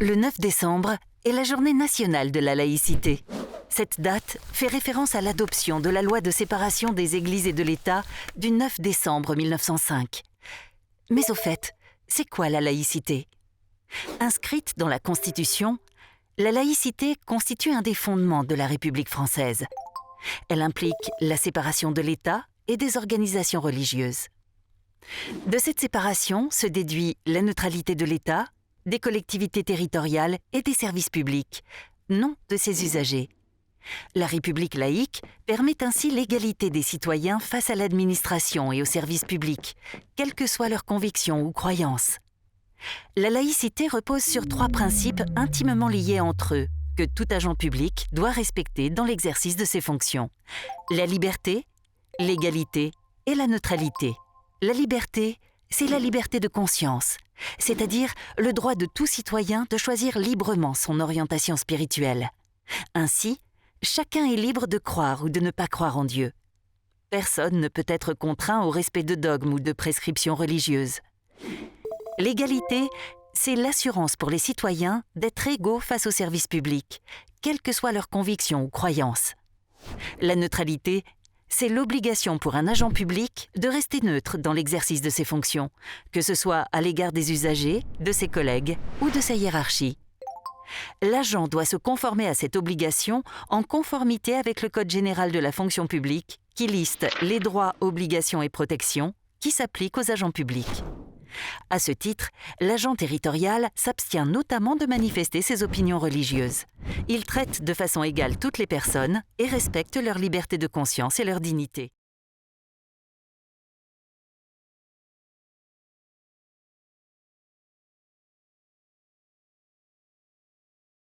Le 9 décembre est la journée nationale de la laïcité. Cette date fait référence à l'adoption de la loi de séparation des églises et de l'État du 9 décembre 1905. Mais au fait, c'est quoi la laïcité? Inscrite dans la Constitution, la laïcité constitue un des fondements de la République française. Elle implique la séparation de l'État et des organisations religieuses. De cette séparation se déduit la neutralité de l'État, des collectivités territoriales et des services publics, non de ses usagers. La République laïque permet ainsi l'égalité des citoyens face à l'administration et aux services publics, quelles que soient leurs convictions ou croyances. La laïcité repose sur 3 principes intimement liés entre eux, que tout agent public doit respecter dans l'exercice de ses fonctions. La liberté, l'égalité et la neutralité. La liberté, c'est la liberté de conscience, c'est-à-dire le droit de tout citoyen de choisir librement son orientation spirituelle. Ainsi, chacun est libre de croire ou de ne pas croire en Dieu. Personne ne peut être contraint au respect de dogmes ou de prescriptions religieuses. L'égalité, c'est l'assurance pour les citoyens d'être égaux face aux services publics, quelles que soient leurs convictions ou croyances. La neutralité, c'est l'obligation pour un agent public de rester neutre dans l'exercice de ses fonctions, que ce soit à l'égard des usagers, de ses collègues ou de sa hiérarchie. L'agent doit se conformer à cette obligation en conformité avec le Code général de la fonction publique qui liste les droits, obligations et protections qui s'appliquent aux agents publics. À ce titre, l'agent territorial s'abstient notamment de manifester ses opinions religieuses. Il traite de façon égale toutes les personnes et respecte leur liberté de conscience et leur dignité.